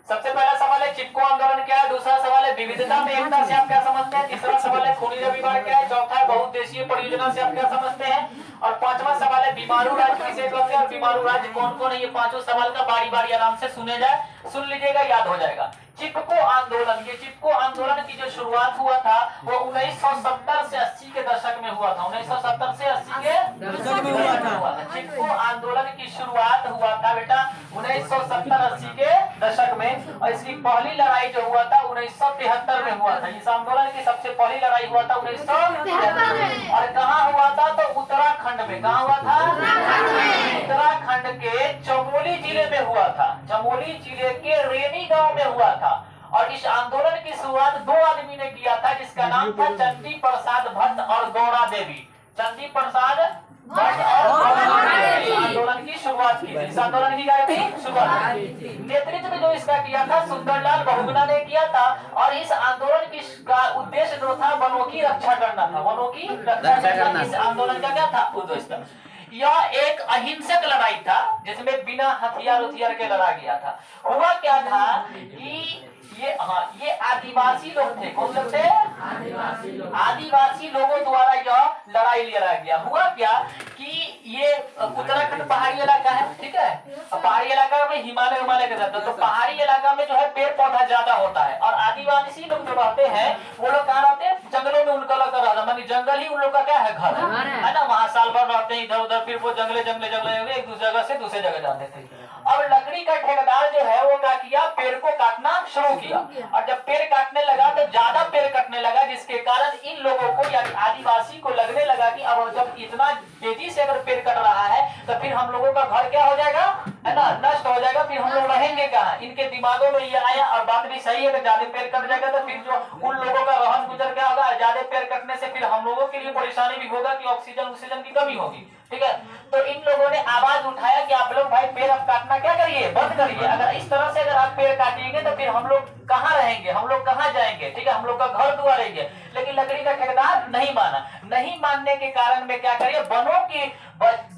सबसे पहला सवाल है चिपको आंदोलन क्या है, दूसरा सवाल है विविधता में एकता से आप क्या समझते हैं, तीसरा सवाल है खूनी रविवार क्या है, चौथा है बहुउद्देशीय परियोजना से आप क्या समझते हैं, और पांचवा सवाल है बीमारू राज्य किसे कहते हैं और बीमारू राज्य कौन कौन है। ये पांचों सवाल का बारी बारी आराम से सुने जाए, सुन लीजिएगा, याद हो जाएगा। चिपको आंदोलन, ये चिपको आंदोलन की जो शुरुआत हुआ था वो 1970 से 80 के दशक में हुआ था। 1970 से 80 के दशक में हुआ था। चिपको आंदोलन की शुरुआत हुआ था बेटा 1970-80 के दशक में, और इसकी पहली लड़ाई जो हुआ था 1973 में हुआ था। इस आंदोलन की सबसे पहली लड़ाई हुआ था 1973 में। और कहाँ हुआ था तो उत्तराखंड में। कहाँ हुआ था? उत्तराखंड के चमोली जिले में हुआ था। चमोली जिले के रेनी गांव में हुआ था। और इस आंदोलन की शुरुआत दो आदमी ने किया था जिसका नाम था चंडी प्रसाद भट्ट और गौड़ा देवी। चंडी प्रसाद भट्ट और गौड़ा देवी आंदोलन की शुरुआत की। इस आंदोलन की क्या थी? शुरुआत। नेतृत्व जो इसका किया था सुंदरलाल बहुगुणा ने किया था। और इस आंदोलन की का उद्देश्य जो था वनों की रक्षा करना था। वनों की रक्षा करना इस आंदोलन का क्या था उद्देश्य। यह एक अहिंसक लड़ाई था जिसमें बिना हथियार के लड़ा गया था। हुआ क्या था कि ये आदिवासी लोग थे। कौन लोग थे? आदिवासी लोगों द्वारा यह लड़ाई लड़ा गया। हुआ क्या कि ये उत्तराखंड पहाड़ी इलाका है, ठीक है। पहाड़ी इलाका में हिमालय के रहते, तो पहाड़ी इलाका में जो है पेड़ पौधा ज्यादा होता है। और आदिवासी लोग जो रहते हैं वो लोग कहाँ रहते हैं? जंगलों में उनका लगा रहता, मानी जंगल ही उन लोग का क्या है? घर है ना। वहाँ साल भर रहते हैं इधर उधर, फिर वो जंगले एक दूसरी जगह से दूसरे जगह जाते थे। अब लकड़ी का ठेकेदार जो है वो क्या किया? पेड़ को काटना शुरू किया। और जब पेड़ काटने लगा तो ज्यादा पेड़ कटने लगा, जिसके कारण इन लोगों को यानी आदिवासी को लगने लगा कि अब जब इतना तेजी से अगर पेड़ कट रहा है तो फिर हम लोगों का घर क्या हो जाएगा, है ना, नष्ट हो जाएगा। फिर हम लोग रहेंगे कहाँ? इनके दिमागों में ये आया। और बात भी सही है कि ज्यादा पेड़ कट जाएगा तो फिर जो उन लोगों का रहन गुजर क्या होगा? ज्यादा पेड़ कटने से फिर हम लोगों के लिए परेशानी भी होगा कि ऑक्सीजन की कमी होगी, ठीक है। तो इन लोगों ने आवाज उठाया कि आप लोग भाई पेड़ अब काटना क्या करिए, बंद करिए। अगर इस तरह से अगर आप पेड़ काटिएंगे तो फिर हम लोग कहाँ रहेंगे, हम लोग कहाँ जाएंगे, ठीक है, हम लोग का घर दुआर रहेंगे। लेकिन लकड़ी का ठेकेदार नहीं माना। नहीं मानने के कारण में क्या करिए, वनों की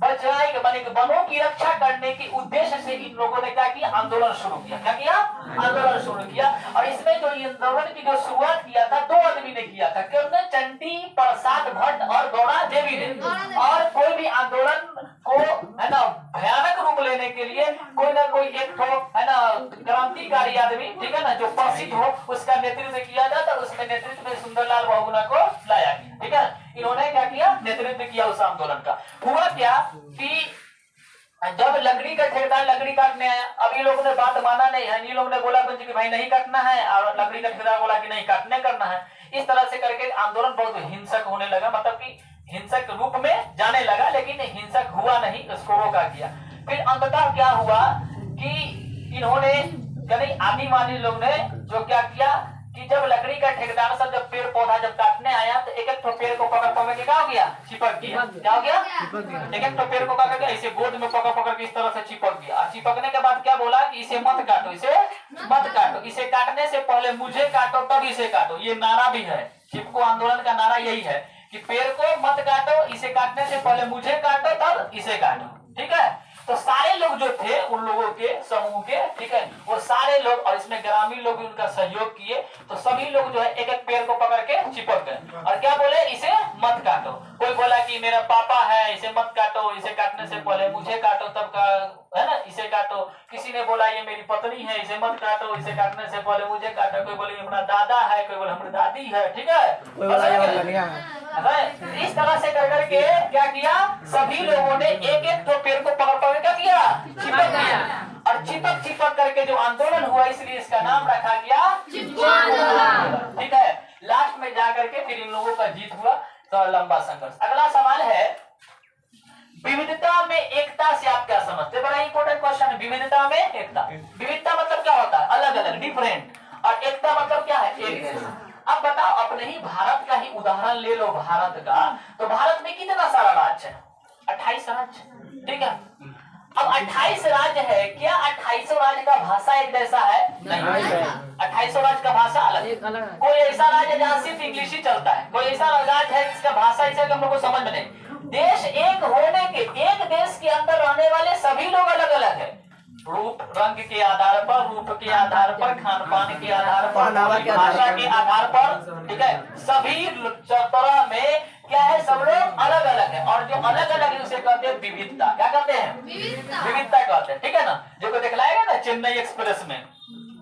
बचाई वनों की रक्षा करने के उद्देश्य से इन लोगों ने क्या किया? आंदोलन शुरू किया। क्या किया? आंदोलन शुरू किया। और इसमें जो आंदोलन की जो शुरुआत किया था दो आदमी ने किया था। क्योंकि चंडी प्रसाद भट्ट और गौड़ा देवी ने। और कोई भी आंदोलन को है ना भयानक रूप लेने के लिए कोई ना कोई एक ठो है ना क्रांतिकारी आदमी, ठीक है ना, जो प्रसिद्ध हो उसका नेतृत्व किया जाता। उसमें नेतृत्व में सुंदरलाल बहुगुणा को लाया गया, ठीक है। इन्होंने क्या किया? नेतृत्व किया उस आंदोलन का। हुआ क्या कि जब लकड़ी का ठेकेदार लकड़ी काटने आया, अब ये लोगों ने बात माना नहीं है। ये लोग ने बोला कि भाई नहीं काटना है, और लकड़ी का ठेकेदार बोला कि नहीं काटने करना है। इस तरह से करके आंदोलन बहुत हिंसक होने लगा, मतलब कि हिंसक रूप में जाने लगा। लेकिन हिंसक हुआ नहीं, उसको रोका गया। फिर अंततः क्या हुआ कि इन्होंने यानी आदिवासी लोग ने जो क्या किया कि जब लकड़ी का ठेकेदार सब जब पेड़ पौधा जब काटने आया तो एक एक पेड़ को पकड़ के क्या हो गया? चिपक गया। क्या हो गया? एक एक पेड़ को पकड़ के ऐसे गोद में पकड़ के इस तरह से चिपक गया। और चिपकने के बाद क्या बोला कि इसे मत काटो, इसे मत काटो, इसे काटने से पहले मुझे काटो तब इसे काटो। ये नारा भी है, चिपको आंदोलन का नारा यही है कि पेड़ को मत काटो, इसे काटने से पहले मुझे काटो तब इसे काटो, ठीक है। तो सारे लोग जो थे उन लोगों के समूह के, ठीक है, वो सारे लोग, और इसमें ग्रामीण लोग भी उनका सहयोग किए। तो सभी लोग जो है एक एक पेड़ को पकड़ के चिपक गए और क्या बोले? इसे मत काटो। कोई बोला कि मेरा पापा है, इसे मत काटो, इसे काटने से पहले मुझे काटो तब का, है ना, इसे काटो। किसी ने बोला ये मेरी पत्नी है, इसे मत काटो, इसे काटने से पहले मुझे काटो। कोई बोले अपना दादा है, कोई बोले हमारी दादी है, ठीक है। इस तरह से कर करके क्या किया? सभी लोगों ने एक एक तो पेड़ को पकड़ क्या किया? चिपक गया। और चिपक करके जो आंदोलन हुआ, इसलिए इसका नाम रखा गया चिपको आंदोलन, ठीक है। लास्ट में जाकर के फिर इन लोगों का जीत हुआ। तो लंबा संघर्ष। अगला सवाल है विविधता में एकता से आप क्या समझते? बड़ा इंपॉर्टेंट क्वेश्चन है। विविधता में एकता। विविधता मतलब क्या होता है? अलग अलग, डिफरेंट। और एकता मतलब क्या है? एक जैसा। अब बताओ, अपने ही भारत का ही उदाहरण ले लो। भारत का, तो भारत में कितना सारा राज्य है? 28 राज्य, ठीक है। अब 28 राज्य है, क्या 28 राज्य का भाषा एक जैसा है? नहीं। 28 राज्य का भाषा अलग। कोई ऐसा राज्य है जहाँ सिर्फ इंग्लिश ही चलता है, कोई ऐसा राज्य है जिसका भाषा ऐसा हम लोग को समझ में नहीं। देश एक होने के, एक देश के अंदर रहने वाले सभी लोग अलग अलग है। रूप रंग के आधार पर, रूप के आधार पर, खान पान के आधार पर, भाषा के आधार पर, ठीक है, सभी तरह में क्या है, सब लोग अलग अलग है। और जो अलग अलग है उसे कहते हैं विविधता। क्या कहते हैं? विविधता कहते हैं, ठीक है ना। जो को दिखलाएगा ना चेन्नई एक्सप्रेस में,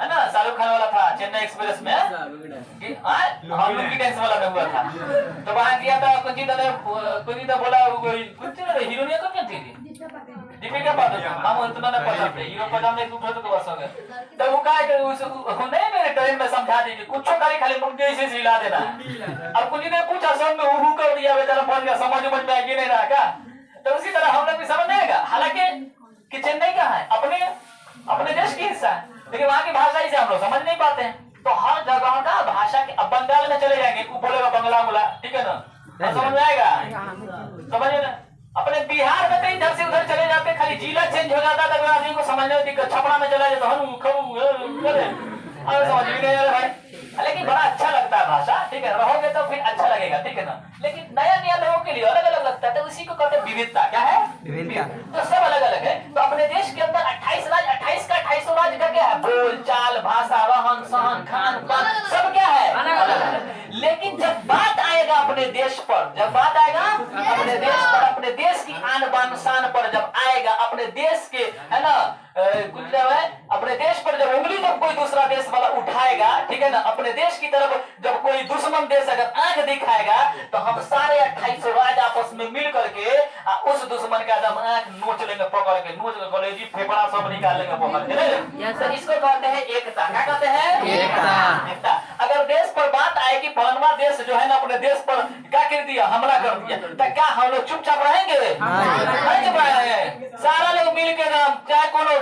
है ना, शाहरुख खान वाला था चेन्नई एक्सप्रेस में, हम लोग की डांस वाला में हुआ था। तो वहां गया था, कुछ तो बोला कुछ हीरोइनिया कौन थी? दीपिका पादुकोण। हम उतना ना पसंद थे, हीरो पसंद नहीं, दूसरे तो बस हो गए। तो वो कहा कि नहीं, मेरे ट्रेन में समझा दीजिए, कुछ खाली मुंडे से हिला देना। अब कुछ ने पूछा, सब में उहू कर दिया, बेचारा फंस गया, समझ में नहीं रहा क्या। तो उसी तरह हम लोग भी समझ नहीं आएगा। हालांकि कि चेन्नई का है, अपने देश की हिस्सा है, लेकिन वहां की भाषा ही से हम लोग समझ नहीं पाते हैं। तो हर जगह का भाषा के, अब बंगाल में चले जाएंगे, वो बोलेगा बंगला मुला, ठीक है ना, समझ में आएगा, समझिए ना। अपने बिहार में तो इधर से उधर चले जाते, खाली जिला चेंज हो जाता था, आदमी को समझने में दिक्कत। छपरा में चला जाता समझ भी नहीं आ रहा भाई। लेकिन बड़ा अच्छा लगता है भाषा, ठीक है, रहोगे तो फिर अच्छा लगेगा, ठीक है ना। लेकिन नया नया लोगों के लिए अलग अलग लगता है, तो उसी को कहते हैं विविधता। क्या है? विविधता। तो सब अलग अलग है। तो अपने देश के अंदर 28 राज्य, 28 का 28 राज्य का क्या है, बोल चाल, भाषा, रहन सहन, खान पान, सब क्या है, अलग अलग। लेकिन जब बात आएगा अपने देश पर, जब बात आएगा अपने देश पर, अपने देश की आन बान शान पर जब आएगा, अपने देश के, है ना, कुछ है, अपने देश पर जब उंगली जब कोई दूसरा देश वाला उठाएगा, ठीक है ना, अपने देश की तरफ जब कोई दुश्मन देश अगर आंख दिखाएगा, तो हम सारे 28 राज्य आपस में मिल करके उस दुश्मन का जब आंख नोच लेंगे, पकड़ के नोच के कलेजी फेफड़ा सब निकाल लेंगे पकड़ के। तो इसको कहते हैं एकता। क्या कहते हैं? एकता। अगर देश पर बात आए कि फलाना देश जो है ना अपने देश पर क्या कर दिया, हमला कर दिया, तो क्या हम लोग चुपचाप रहेंगे? नहीं चुप रहेंगे। सारा लोग मिल के ना, चाहे कोनो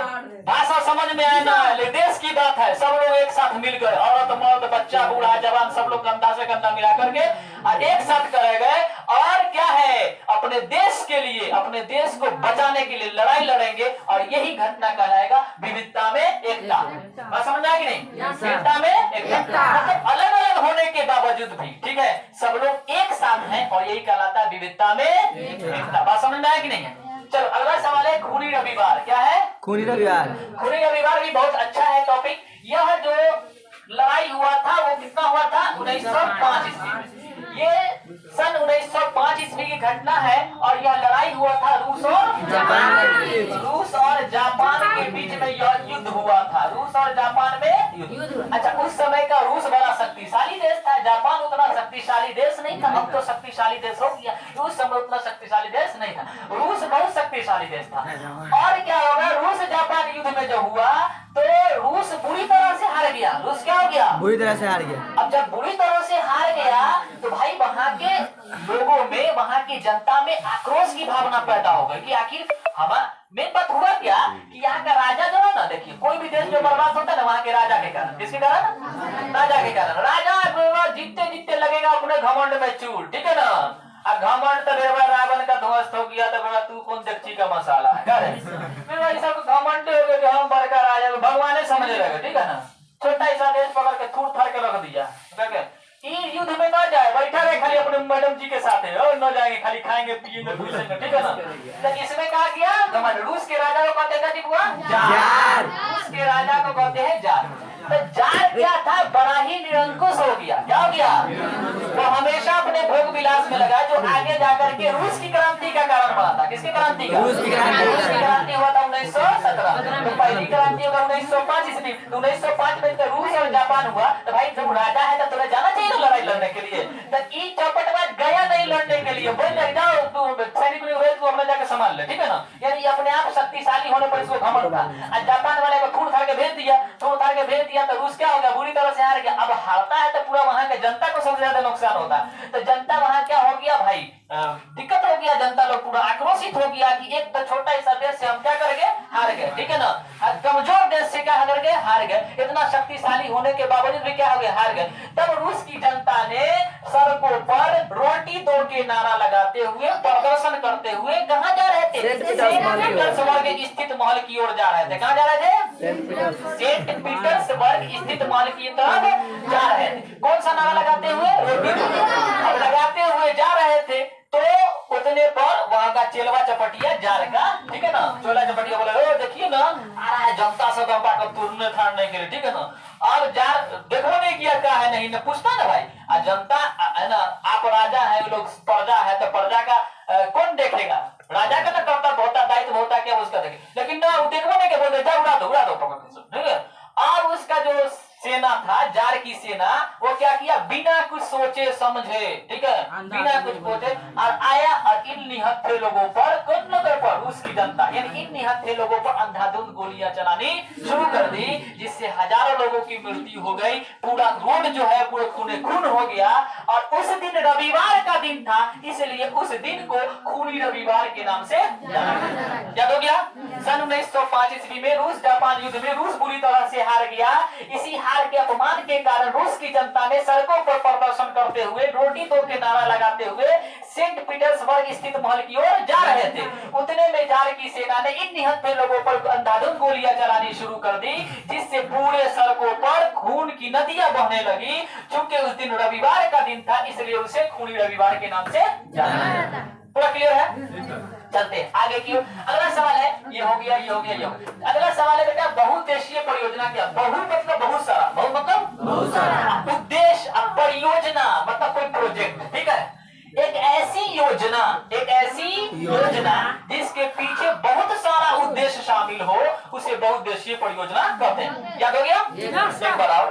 भाषा समझ में आए ना, देश की बात है, सब लोग एक साथ मिल गए, औरत मर्द बच्चा बूढ़ा जवान सब लोग कंधा से कंधा मिला करके और एक साथ करे गए, और क्या है, अपने देश के लिए, अपने देश को बचाने के लिए लड़ाई लड़ेंगे। और यही घटना कहलाएगा विविधता में एकता। बात समझ आएगी नहीं? विविधता में एकता मतलब अलग अलग होने के बावजूद भी, ठीक है, सब लोग एक साथ हैं, और यही कहलाता है विविधता में एकता। बात समझ में आएगी नहीं है? चलो अगला सवाल है खूनी रविवार। क्या है? खूनी रविवार। खूनी रविवार भी बहुत अच्छा है टॉपिक। यह जो लड़ाई हुआ था वो कितना हुआ था? 1905 ईस्वी। ये सन 1905 ईस्वी की घटना है, और यह लड़ाई हुआ था रूस और जापान के बीच में यह युद्ध हुआ था। रूस और जापान में युद्ध। अच्छा, उस समय का रूस बड़ा शक्तिशाली देश था, जापान उतना शक्तिशाली देश नहीं था। अब तो शक्तिशाली देश हो गया, उस समय उतना शक्तिशाली देश नहीं था। रूस बहुत शक्तिशाली देश था। और क्या होगा, रूस जापान युद्ध में जो हुआ तो रूस बुरी तरह से हार गया। रूस क्या हो गया? बुरी तरह से हार गया। अब जब बुरी तरह से हार गया तो भाई वहां के लोगों में, वहां की जनता में आक्रोश की भावना पैदा हो गई कि आखिर मेन बात हुआ क्या कि यहाँ का राजा जो है ना, देखिए कोई भी देश जो बर्बाद होता है ना, वहाँ के राजा के कारण। किसके कारण? राजा के कारण। राजा जीतते जीतते लगेगा अपने घमंड में चूर, ठीक है ना। घमंड तो रावण का ध्वस्त हो गया, तो तू कौन देखची का मसाला है, सब घमंड हो गए, हम बड़का राजा भगवान समझ रहे, ठीक है ना। छोटा ऐसा देश पकड़ के थूर थार के रख दिया, युद्ध में ना जाए, बैठा रहे खाली अपने मैडम जी के साथ है, और न जाएंगे, खाली खाएंगे पिएंगे घुसेंगे, ठीक है ना। तो इसमें कहा गया घमंड। रूस के राजा को कहते हैं जार। रूस के राजा को कहते हैं जार। तो जार क्या था? बड़ा ही निरंकुश हो गया। क्या हो गया? वो हमेशा अपने भोग विलास में लगा, जो आगे जाकर के रूस की क्रांति का कारण बना था। किसकी क्रांति का? रूस की क्रांति हुआ था 1917। तो पहली क्रांति होगा 1905 ईस्वी। 1905 में रूस और जापान हुआ। तो भाई जब राजा है तो तुम्हें जाना चाहिए ना लड़ाई लड़ने के लिए। तो ई चौपटवाद गया नहीं लड़ने के लिए, बोल जाओ तू सैनिक तू अपने जाके संभाल ले, ठीक है ना। यानी अपने आप शक्तिशाली होने पर इसको घमंड था। जापान वाले को थूड़ थाड़ के भेज दिया, तो रूस क्या हो गया? बुरी तरह से हार गया। अब हारता है तो पूरा वहां के जनता को सबसे ज्यादा नुकसान होता है। तो जनता वहां क्या हो गया भाई, दिक्कत हो गया, जनता लोग पूरा आक्रोशित हो गया कि एक तो छोटा ऐसा देश से हम क्या करेंगे, हार गए, ठीक है ना। कमजोर देश से क्या कर गए, हार गए। इतना शक्तिशाली होने के बावजूद भी क्या हो गया, हार गए। तब रूस की जनता ने सड़कों पर रोटी दो के नारा लगाते हुए, प्रदर्शन करते हुए कहाँ जा रहे थे? पीटर्सबर्ग स्थित महल की ओर जा रहे थे। कहाँ जा रहे थे? सेंट पीटर्सबर्ग स्थित महल की तरफ जा रहे थे। कौन सा नारा लगाते हुए? रोटी दो। अब लगाते हुए जा रहे थे तो उतने पर वहां होगा चेलवा चपटिया जार का, ठीक है ना। चोला चपटिया बोले ओ देखिए ना आ रहा है जनता से दबा कर तुरने थाड़ने के लिए, ठीक है ना। अब जार देखो नहीं किया क्या है नहीं, पूछता ना भाई। जनता है ना, आप राजा है, लोग प्रजा है, तो प्रजा का कौन देखेगा? राजा का ना कर्तव्य होता, दायित्व होता, क्या उसका देखे। लेकिन ना वो देखो नहीं, क्या बोलते जा उड़ा दो ठीक है। और उसका जो सेना था, जार की सेना, वो क्या किया? बिना कुछ सोचे समझे, ठीक है, बिना कुछ सोचे और आया और इन निहत्थे लोगों पर, कौन नगर पर? उसकी जनता, यानी इन निहत्थे लोगों पर अंधाधुंध गोलियां चलानी शुरू कर दी, जिससे हजारों लोगों की मृत्यु हो गई। पूरा रोड जो है पूरे खूने खून हो गया। और उस दिन रविवार का दिन था, इसलिए उस दिन को खूनी रविवार के नाम से याद हो गया। सन 1905 ईस्वी में रूस जापान युद्ध में रूस बुरी तरह से हार गया। इसी हार के अपमान के कारण रूस की जनता ने सड़कों पर प्रदर्शन करते हुए, रोटी तोड़ के नारा लगाते हुए सेंट पीटर्सबर्ग स्थित महल की ओर जा रहे थे। उतने में जार की सेना ने इन निहत्थे लोगों पर अंधाधुंध गोलियां चलानी शुरू कर दी, जिससे पूरे सड़कों पर खून की नदियां बहने लगी। चूंकि उस दिन रविवार का दिन था, इसलिए उसे खूनी रविवार के नाम से जाना जाता है। पूरा क्लियर है? चलते आगे की। अगला सवाल है, ये हो गया, ये हो गया, ये हो गया। अगला सवाल है बेटा, बहुउद्देशीय परियोजना क्या? बहु मतलब बहुत सारा, बहु मतलब बहुत सारा, उद्देश्य परियोजना मतलब कोई प्रोजेक्ट, ठीक है। एक ऐसी योजना जिसके पीछे बहुत सारा उद्देश्य शामिल हो, उसे बहुउद्देशीय परियोजना कहते हैं। याद हो गया? एक बार आओ।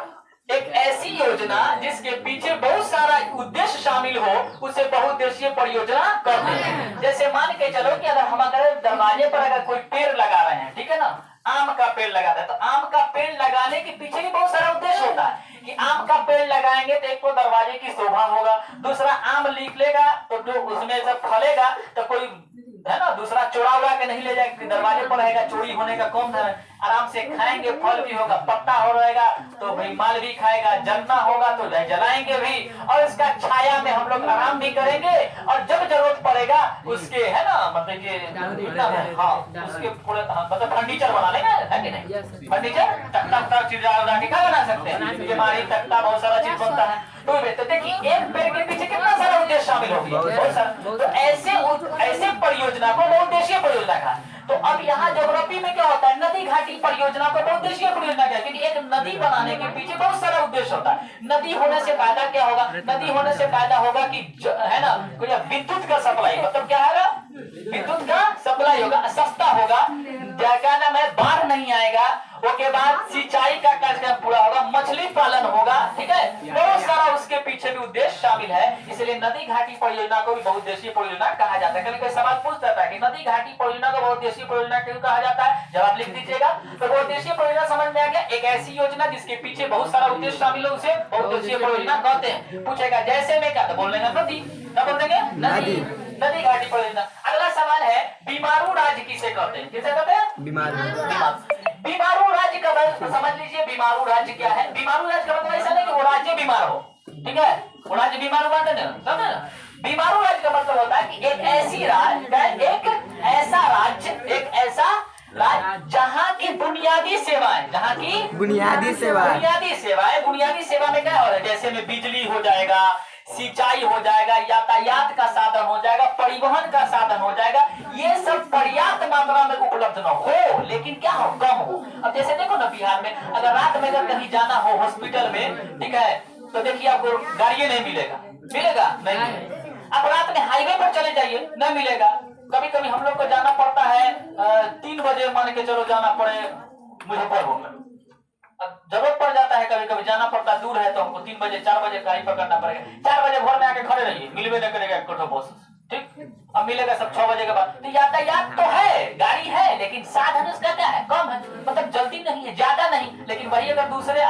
एक ऐसी योजना जिसके पीछे बहुत सारा उद्देश्य शामिल हो, उसे बहुउद्देशीय परियोजना कहते हैं। जैसे मान के चलो कि अगर दरवाजे पर अगर कोई पेड़ लगा रहे हैं, ठीक है ना, आम का पेड़ लगा रहे हैं, तो आम का पेड़ लगाने के पीछे भी बहुत सारा उद्देश्य होता है कि आम का पेड़ लगाएंगे तो एक तो दरवाजे की शोभा होगा, दूसरा आम निकलेगा तो जो उसमें जब फलेगा तो कोई है ना, दूसरा चोरा उड़ा के नहीं ले जाएगा, दरवाजे पर रहेगा, चोरी होने का कौन है। आराम से खाएंगे, फल भी होगा, पत्ता हो रहेगा तो भाई माल भी खाएगा, जलना होगा तो जलाएंगे भी, और इसका छाया में हम लोग आराम भी करेंगे, और जब जरूरत पड़ेगा उसके है ना, मतलब कि हाँ उसके पूरे मतलब फर्नीचर बना लेगा, है कि नहीं? फर्नीचर तख्ता चीज उड़ा के क्या बना सकते हैं? हमारी तख्ता बहुत सारा चीज बनता है। तो देखिए एक पेड़ के पीछे कितना सारा उद्देश्य शामिल हो गया, बहुत सारा। तो ऐसे परियोजना को बहुउद्देशीय परियोजना कहा। तो अब यहाँ ज्योग्राफी में क्या होता है, नदी घाटी परियोजना को बहुउद्देशीय परियोजना क्या? क्योंकि एक नदी बनाने के पीछे बहुत सारा उद्देश्य होता है। नदी होने से फायदा क्या होगा? नदी होने से फायदा होगा कि है ना, विद्युत का सप्लाई, मतलब क्या है, विद्युत का सप्लाई होगा, सस्ता होगा, क्या नाम है, बाढ़ नहीं आएगा, उसके बाद सिंचाई का कार्यक्रम पूरा होगा, मछली पालन होगा, ठीक है। बहुत सारा उसके पीछे भी उद्देश्य शामिल है, इसलिए नदी घाटी परियोजना को भी बहुउद्देशीय परियोजना कहा जाता है। कभी कोई सवाल पूछता है कि नदी घाटी परियोजना को बहुउद्देशीय परियोजना क्यों कहा जाता है, जवाब लिख दीजिएगा। तो बहुउद्देशीय परियोजना समझ में आ गया, एक ऐसी योजना जिसके पीछे बहुत सारा उद्देश्य शामिल है, उसे बहुउद्देशीय परियोजना कहते हैं। पूछेगा जैसे में क्या, तो बोल देंगे नदी, क्या बोल देंगे? नदी, नदी घाटी परियोजना। अगला सवाल है, बीमारू राज्य किसे कहते हैं? किसे कहते हैं? बीमारू राज्य का समझ लीजिए, बीमारू राज्य क्या है? बीमारू राज्य का मतलब ऐसा नहीं कि वो राज्य बीमार हो, ठीक है, वो राज्य बीमार हुआ ना। बीमारू राज्य का मतलब होता है कि एक ऐसी राज्य, एक ऐसा राज्य, एक ऐसा राज्य जहाँ की बुनियादी सेवाएं, जहाँ की बुनियादी सेवा में क्या हो रहा है? जैसे में बिजली हो जाएगा, सिंचाई हो जाएगा, यातायात का साधन हो जाएगा, परिवहन का साधन हो जाएगा, ये सब पर्याप्त मात्रा में उपलब्ध न हो, लेकिन क्या हो, कम हो। अब जैसे देखो ना, बिहार में अगर रात में अगर कहीं जाना हो हॉस्पिटल में, ठीक है, तो देखिए आपको गाड़ी नहीं मिलेगा, नहीं। आप रात में हाईवे पर चले जाइए, नहीं मिलेगा। कभी कभी हम लोग को जाना पड़ता है 3 बजे, मान के चलो जाना पड़े मुजफ्फरपुर में, अब जरूरत पड़ जाता है, कभी कभी जाना पड़ता है, दूर है तो हमको 3 बजे 4 बजे गाड़ी पकड़ना पड़ेगा। 4 बजे भोर में आके खड़े रहिए, मिलवे नहीं करेगा कोठो बस, ठीक, अब मिलेगा सब 6 बजे के बाद। तो यातायात तो है, गाड़ी है, लेकिन साधन उसका क्या है, कम है, मतलब जल्दी नहीं है, ज्यादा नहीं। लेकिन वही अगर दूसरे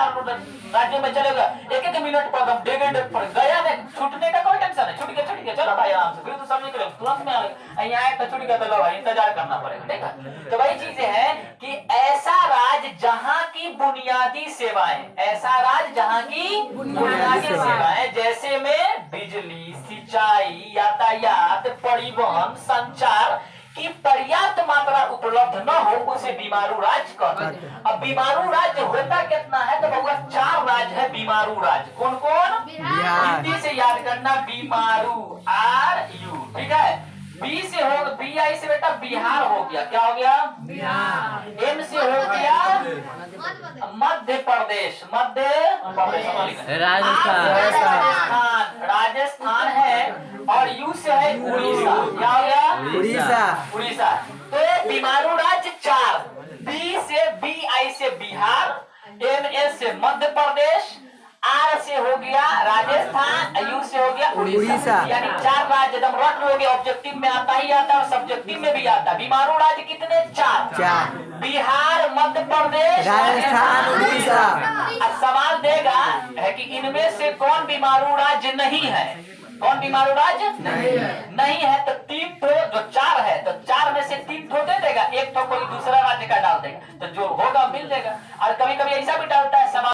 राज्यों में चलेगा, 1-1 मिनट पर डेढ़ पर गया में छूटने का कोई टेंशन है, छूट गया चलो भाई आराम से, फिर तो सब निकले तुरंत में यहाँ आए तो छूट गया, तो लो भाई इंतजार करना पड़ेगा, ठीक है। तो वही चीजें है कि ऐसा राज्य जहाँ की बुनियादी सेवाएं, ऐसा राज्य जहाँ की बुनियादी सेवाएं, जैसे में बिजली, सिंचाई, यातायात, परिवहन, संचार की पर्याप्त मात्रा उपलब्ध न हो, उसे बीमारू राज्य कहते हैं। अब बीमारू राज्य होता कितना है, तो भैया 4 राज्य है बीमारू राज्य। कौन कौन? हिंदी से याद करना, बीमारू, RU, ठीक है। बी से हो, बी आई से बेटा बिहार हो गया, क्या हो गया? बिहार। एम से हो गया मध्य प्रदेश, मध्य प्रदेश राजस्थान। राजस्थान, राजस्थान है। और यू से है उड़ीसा, क्या हो गया? उड़ीसा। उड़ीसा। तो बीमारू राज्य 4, बी से, बी आई से बिहार, एम एस से मध्य प्रदेश, आर से हो गया राजस्थान, यू से हो गया उड़ीसा। यानी 4 राज्य एकदम रट लोगे। ऑब्जेक्टिव में आता ही आता है और सब्जेक्टिव में भी आता है। बीमारू राज्य कितने? 4, बिहार, मध्य प्रदेश, राजस्थान, उड़ीसा। अब सवाल देगा है कि इनमें से कौन बीमारू राज्य नहीं है? कौन बीमारू राज्य नहीं है? तो 3 ठो, जो 4 है तो 4 में से 3 ठो दे देगा, 1 ठो कोई दूसरा राज्य का डाल देगा, तो जो होगा मिल देगा। और कभी कभी ऐसा भी डालता है सवाल